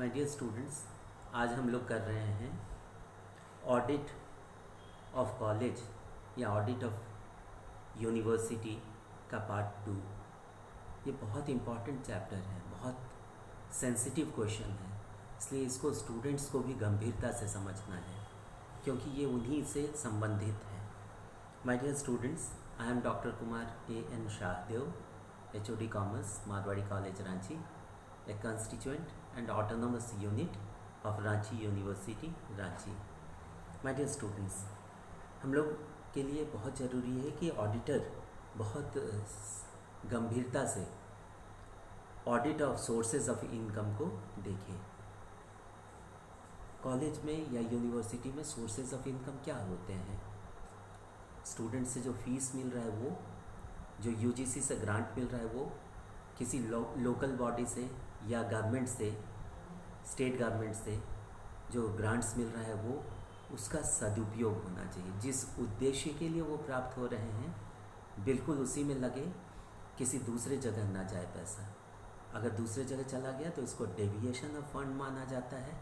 My dear students, आज हम लोग कर रहे हैं ऑडिट ऑफ कॉलेज या ऑडिट ऑफ यूनिवर्सिटी का पार्ट 2। ये बहुत इम्पॉर्टेंट चैप्टर है, बहुत सेंसिटिव क्वेश्चन है, इसलिए इसको स्टूडेंट्स को भी गंभीरता से समझना है क्योंकि ये उन्हीं से संबंधित है। My dear students, I am doctor Kumar A.N. Shahdeo, HOD commerce, Marwari college Ranchi, a constituent and autonomous unit of Ranchi University, Ranchi। My dear students, हम लोग के लिए बहुत ज़रूरी है कि ऑडिटर बहुत गंभीरता से audit of sources of income को देखें। कॉलेज में या यूनिवर्सिटी में सोर्सेज ऑफ इनकम क्या होते हैं? स्टूडेंट से जो फीस मिल रहा है वो, जो UGC से ग्रांट मिल रहा है वो, किसी लोकल बॉडी से या गवर्नमेंट से, स्टेट गवर्नमेंट से जो ग्रांट्स मिल रहा है वो, उसका सदुपयोग होना चाहिए। जिस उद्देश्य के लिए वो प्राप्त हो रहे हैं बिल्कुल उसी में लगे, किसी दूसरे जगह ना जाए पैसा। अगर दूसरे जगह चला गया तो इसको डेविएशन ऑफ फंड माना जाता है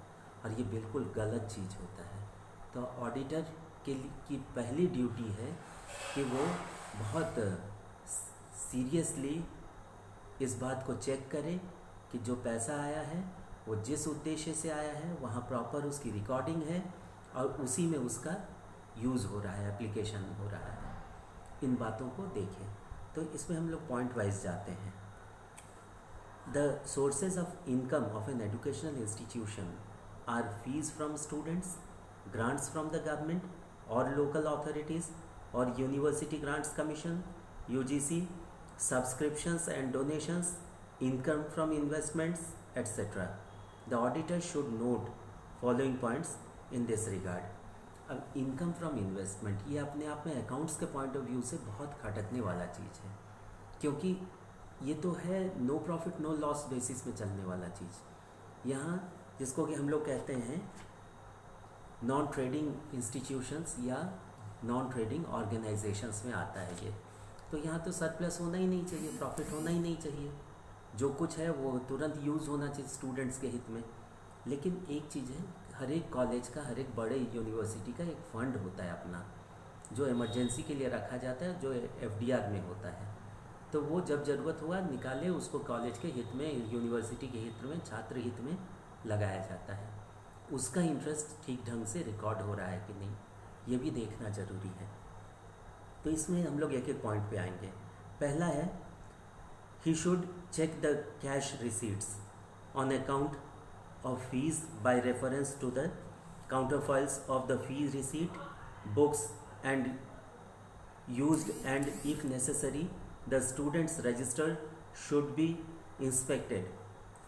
और ये बिल्कुल गलत चीज़ होता है। तो ऑडिटर की पहली ड्यूटी है कि वो बहुत सीरियसली इस बात को चेक करें कि जो पैसा आया है वो जिस उद्देश्य से आया है वहाँ प्रॉपर उसकी रिकॉर्डिंग है और उसी में उसका यूज़ हो रहा है, एप्लीकेशन हो रहा है। इन बातों को देखें। तो इसमें हम लोग पॉइंट वाइज जाते हैं। The sources of income of an educational institution are fees from students, grants from the government और लोकल अथॉरिटीज़ और university grants commission UGC, subscriptions and donations, income from investments, etc. The auditor should note following points in this regard. अब income from investment ये अपने आप में accounts के point of view से बहुत खटकने वाला चीज़ है क्योंकि ये तो है no profit no loss basis में चलने वाला चीज़। यहाँ जिसको कि हम लोग कहते हैं नॉन ट्रेडिंग इंस्टीट्यूशंस या नॉन ट्रेडिंग ऑर्गेनाइजेशंस में आता है ये। तो यहाँ तो सरप्लस होना ही नहीं चाहिए, प्रॉफिट होना ही नहीं चाहिए, जो कुछ है वो तुरंत यूज़ होना चाहिए स्टूडेंट्स के हित में। लेकिन एक चीज़ है, हर एक कॉलेज का, हर एक बड़े यूनिवर्सिटी का एक फ़ंड होता है अपना, जो इमरजेंसी के लिए रखा जाता है, जो FDR में होता है। तो वो जब ज़रूरत हुआ निकाले, उसको कॉलेज के हित में, यूनिवर्सिटी के हित में, छात्र हित में लगाया जाता है। उसका इंटरेस्ट ठीक ढंग से रिकॉर्ड हो रहा है कि नहीं, ये भी देखना ज़रूरी है। तो इसमें हम लोग एक एक पॉइंट पे आएंगे। पहला है, he should check the cash receipts on account of fees by reference to the counter files of the fee receipt books and used and if necessary the students register should be inspected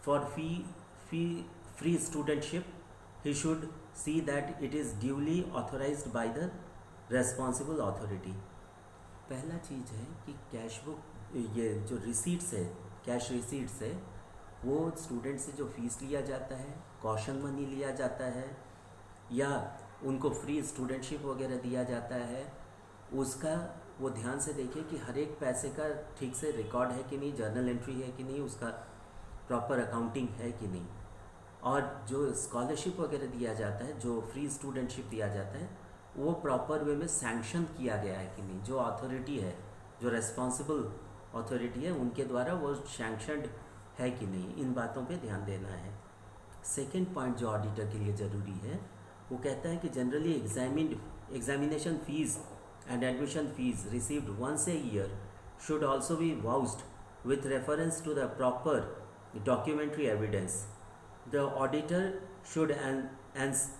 for free studentship. He should see that it is duly authorised by the responsible authority. पहला चीज़ है कि cash book, ये जो receipts है, cash receipts है, वो student से जो फीस लिया जाता है, कॉशन मनी लिया जाता है या उनको फ्री स्टूडेंटशिप वगैरह दिया जाता है, उसका वो ध्यान से देखिए कि हर एक पैसे का ठीक से रिकॉर्ड है कि नहीं, जर्नल एंट्री है कि नहीं, उसका प्रॉपर अकाउंटिंग है कि नहीं। और जो स्कॉलरशिप वगैरह दिया जाता है, जो फ्री स्टूडेंटशिप दिया जाता है, वो प्रॉपर वे में सैंक्शन किया गया है कि नहीं, जो अथॉरिटी है, जो रेस्पॉन्सिबल अथॉरिटी है, उनके द्वारा वो सैंक्शनड है कि नहीं, इन बातों पे ध्यान देना है। सेकंड पॉइंट जो ऑडिटर के लिए ज़रूरी है, वो कहता है कि generally examination fees and admission fees received once a year should also be vouched with reference to the proper documentary evidence. The auditor should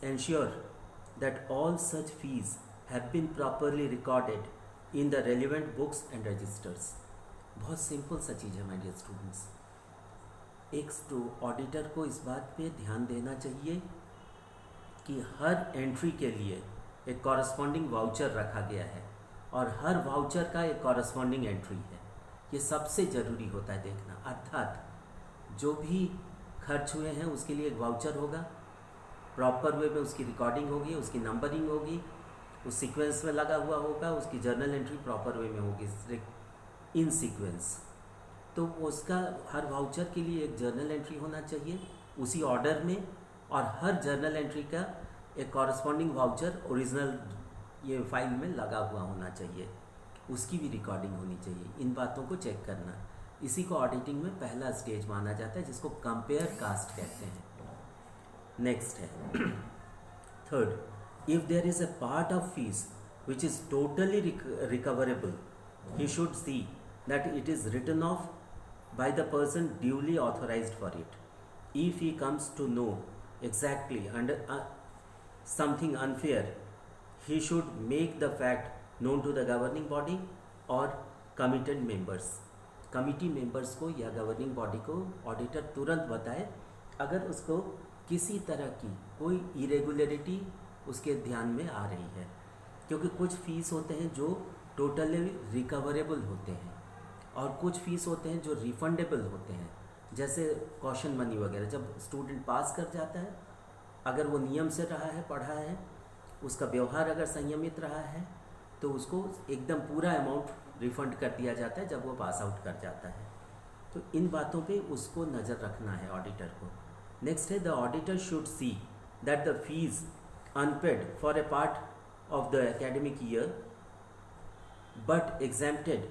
ensure that all such fees have been properly recorded in the relevant books and registers। बहुत simple सा चीज़ है my dear students. एक auditor को इस बात पे ध्यान देना चाहिए कि हर एंट्री के लिए एक कॉरस्पॉन्डिंग वाउचर रखा गया है और हर वाउचर का एक कॉरस्पॉन्डिंग एंट्री है। ये सबसे ज़रूरी होता है देखना। अर्थात जो भी खर्च हुए हैं उसके लिए एक वाउचर होगा, प्रॉपर वे में उसकी रिकॉर्डिंग होगी, उसकी नंबरिंग होगी, उस सीक्वेंस में लगा हुआ होगा, उसकी जर्नल एंट्री प्रॉपर वे में होगी इन सीक्वेंस। तो उसका हर वाउचर के लिए एक जर्नल एंट्री होना चाहिए उसी ऑर्डर में, और हर जर्नल एंट्री का एक कॉरस्पॉन्डिंग वाउचर ओरिजिनल ये फाइल में लगा हुआ होना चाहिए, उसकी भी रिकॉर्डिंग होनी चाहिए। इन बातों को चेक करना, इसी को ऑडिटिंग में पहला स्टेज माना जाता है, जिसको कंपेयर कास्ट कहते हैं। नेक्स्ट है third, if there is a part of fees which is totally recoverable, he should see that it is written off by the person duly authorised for it. If he comes to know exactly under something unfair, he should make the fact known to the governing body or committed members। Committee members को या governing body को auditor तुरंत बताए अगर उसको किसी तरह की कोई इरेगुलरिटी उसके ध्यान में आ रही है, क्योंकि कुछ फीस होते हैं जो टोटली रिकवरेबल होते हैं और कुछ फीस होते हैं जो रिफंडेबल होते हैं, जैसे कॉशन मनी वगैरह। जब स्टूडेंट पास कर जाता है, अगर वो नियम से रहा है, पढ़ा है, उसका व्यवहार अगर संयमित रहा है, तो उसको एकदम पूरा अमाउंट रिफंड कर दिया जाता है जब वो पास आउट कर जाता है। तो इन बातों पे उसको नज़र रखना है ऑडिटर को। नेक्स्ट है, the auditor should see that the fees unpaid for a part of the academic year but exempted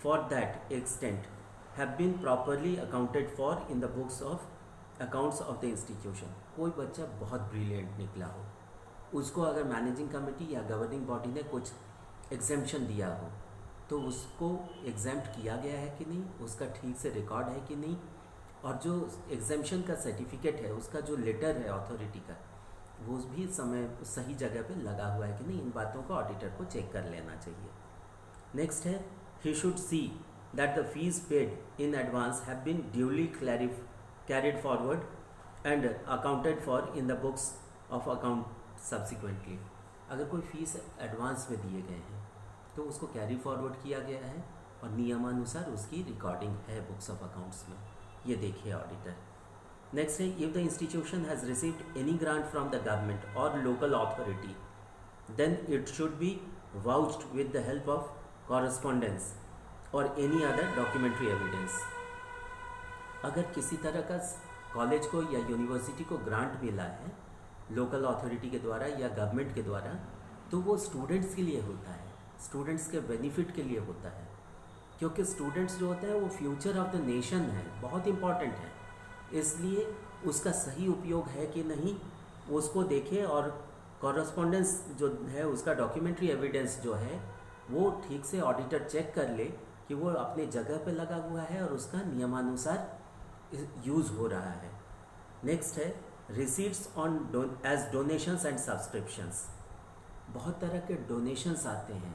for that extent have been properly accounted for in the books of accounts of the institution। कोई बच्चा बहुत brilliant निकला हो, उसको अगर managing committee या governing body ने कुछ एग्जेम्पशन दिया हो, तो उसको एग्जेम्प्ट किया गया है कि नहीं, उसका ठीक से रिकॉर्ड है कि नहीं, और जो एग्जेम्पशन का सर्टिफिकेट है, उसका जो लेटर है अथॉरिटी का, वो भी समय सही जगह पे लगा हुआ है कि नहीं। इन बातों को ऑडिटर को चेक कर लेना चाहिए। नेक्स्ट है, he should C that the fees paid in advance have been duly carried forward and accounted for in the books of account subsequently। अगर कोई फीस एडवांस में दिए गए हैं तो उसको कैरी फॉरवर्ड किया गया है और नियमानुसार उसकी रिकॉर्डिंग है बुक्स ऑफ अकाउंट्स में, ये देखिए ऑडिटर। नेक्स्ट है, if the institution has received any grant from the government और local authority, then it should be vouched with the help of correspondence or any other documentary evidence. अगर किसी तरह का college को या यूनिवर्सिटी को grant मिला है लोकल अथॉरिटी के द्वारा या गवर्नमेंट के द्वारा, तो वो स्टूडेंट्स के लिए होता है, स्टूडेंट्स के बेनिफिट के लिए होता है, क्योंकि स्टूडेंट्स जो होते हैं वो फ्यूचर ऑफ द नेशन है, बहुत इम्पॉर्टेंट है। इसलिए उसका सही उपयोग है कि नहीं उसको देखें, और कॉरस्पॉन्डेंस जो है उसका डॉक्यूमेंट्री एविडेंस जो है वो ठीक से ऑडिटर चेक कर ले कि वो अपने जगह पे लगा हुआ है और उसका नियमानुसार यूज़ हो रहा है। नेक्स्ट है, receipts on as donations and subscriptions. बहुत तरह के डोनेशंस आते हैं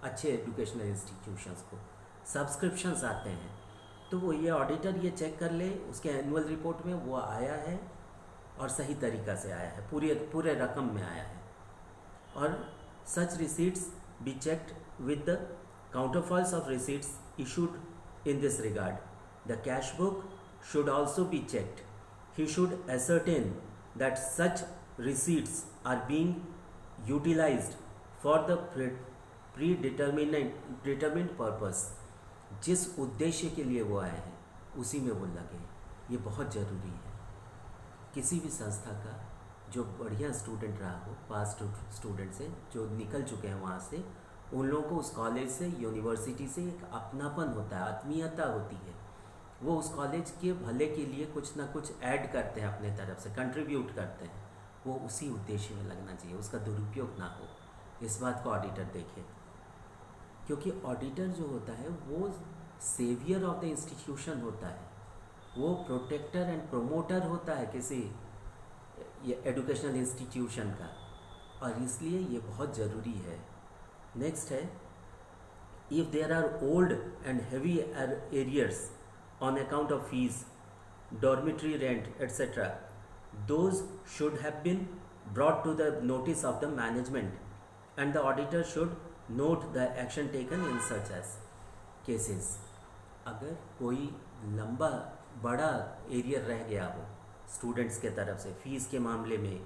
अच्छे एजुकेशनल इंस्टीट्यूशंस को, सब्सक्रिप्शंस आते हैं, तो वो ये ऑडिटर ये चेक कर ले उसके एनुअल रिपोर्ट में वो आया है और सही तरीक़ा से आया है, पूरे रकम में आया है। और such receipts be checked with the counterfoils of receipts issued in this regard। The cash book should also be checked। He should ascertain that such receipts are being utilized for the predetermined purpose। जिस उद्देश्य के लिए वो आए हैं उसी में वो लगे, ये बहुत ज़रूरी है। किसी भी संस्था का जो बढ़िया स्टूडेंट रहा हो, पास स्टूडेंट से जो निकल चुके हैं वहाँ से, उन लोगों को उस कॉलेज से, यूनिवर्सिटी से एक अपनापन होता है, आत्मीयता होती है। वो उस कॉलेज के भले के लिए कुछ ना कुछ ऐड करते हैं, अपने तरफ से कंट्रीब्यूट करते हैं, वो उसी उद्देश्य में लगना चाहिए, उसका दुरुपयोग ना हो। इस बात को ऑडिटर देखे, क्योंकि ऑडिटर जो होता है वो सेवियर ऑफ द इंस्टीट्यूशन होता है, वो प्रोटेक्टर एंड प्रोमोटर होता है किसी एजुकेशनल इंस्टीट्यूशन का, और इसलिए ये बहुत ज़रूरी है। नेक्स्ट है, if there are old and heavy arrears on account of fees, dormitory rent etcetera, those should have been brought to the notice of the management and the auditor should note the action taken in such as cases. अगर कोई लंबा बड़ा arrear रह गया हो students के तरफ से फीस के मामले में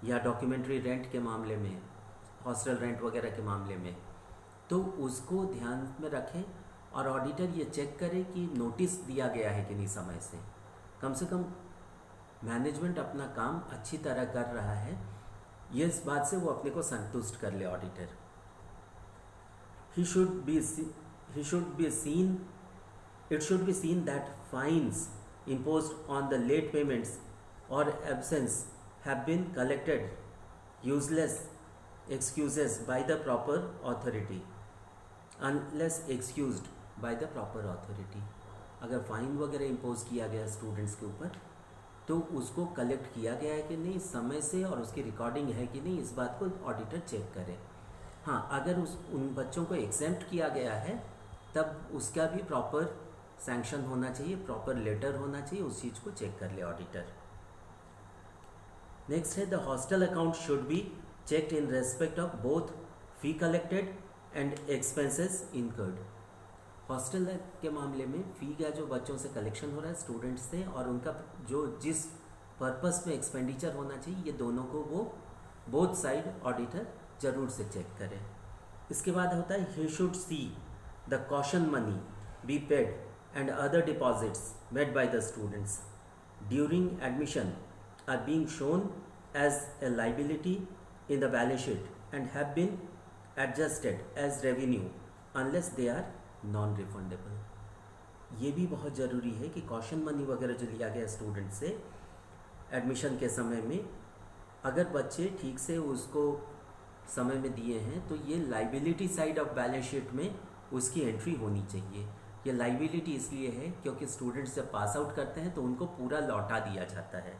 या डॉक्यूमेंट्री रेंट के मामले में, हॉस्टल रेंट वगैरह के मामले में, तो उसको ध्यान में रखें और ऑडिटर ये चेक करे कि नोटिस दिया गया है कि नहीं समय से कम मैनेजमेंट अपना काम अच्छी तरह कर रहा है, ये इस बात से वो अपने को संतुष्ट कर ले auditor. he should be seen it should be seen that fines imposed on the late payments or absence have been collected useless excuses by the proper authority unless excused by the proper authority। अगर fine वगैरह impose किया गया students के ऊपर तो उसको collect किया गया है कि नहीं समय से और उसकी रिकॉर्डिंग है कि नहीं, इस बात को ऑडिटर चेक करे। हाँ, अगर उन बच्चों को एग्जेम्प्ट किया गया है तब उसका भी प्रॉपर सैंक्शन होना चाहिए, प्रॉपर लेटर होना चाहिए, उस चीज़ को चेक कर ले ऑडिटर। नेक्स्ट है the hostel account should be checked in respect of both fee collected and expenses incurred. Hostel के मामले में फ़ी का जो बच्चों से कलेक्शन हो रहा है स्टूडेंट्स से और उनका जो जिस पर्पस में एक्सपेंडिचर होना चाहिए, ये दोनों को वो बोथ साइड ऑडिटर ज़रूर से चेक करें। इसके बाद होता है he should see the caution money be paid and other deposits made by the students during admission are being shown as a liability in the balance sheet and have been adjusted as revenue unless they are non refundable. ये भी बहुत ज़रूरी है कि caution money वगैरह जो लिया गया स्टूडेंट से एडमिशन के समय में, अगर बच्चे ठीक से उसको समय में दिए हैं तो ये liability side of balance sheet में उसकी एंट्री होनी चाहिए। ये लाइबिलिटी इसलिए है क्योंकि स्टूडेंट्स जब पास आउट करते हैं तो उनको पूरा लौटा दिया जाता है,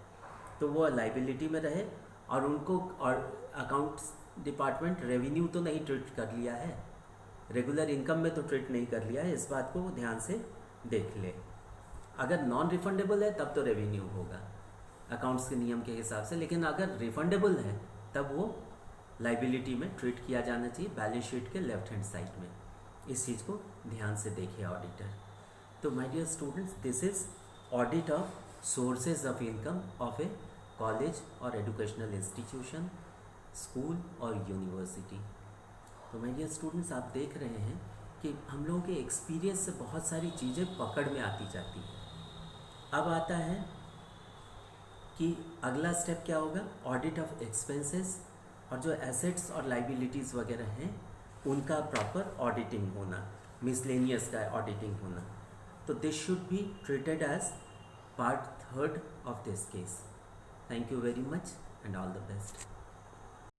तो वो लाइबिलिटी में रहे और उनको और अकाउंट्स डिपार्टमेंट रेवेन्यू तो नहीं ट्रीट कर लिया है, रेगुलर इनकम में तो ट्रीट नहीं कर लिया है, इस बात को ध्यान से देख ले। अगर नॉन रिफंडेबल है तब तो रेवेन्यू होगा अकाउंट्स के नियम के हिसाब से, लेकिन अगर रिफंडेबल है तब वो लाइबिलिटी में ट्रीट किया जाना चाहिए बैलेंस शीट के लेफ्ट हैंड साइड में। इस चीज़ को ध्यान से देखिए ऑडिटर। तो my dear students, this is audit of sources of income of a college और एजुकेशनल इंस्टीट्यूशन, स्कूल और यूनिवर्सिटी। तो माय डियर स्टूडेंट्स, आप देख रहे हैं कि हम लोगों के एक्सपीरियंस से बहुत सारी चीज़ें पकड़ में आती जाती हैं। अब आता है कि अगला स्टेप क्या होगा, ऑडिट ऑफ एक्सपेंसेस और जो एसेट्स और लाइबिलिटीज़ वगैरह हैं उनका प्रॉपर ऑडिटिंग होना, मिसलेनियस का ऑडिटिंग होना। तो this should be treated as part 3rd of this case. Thank you very much and all the best.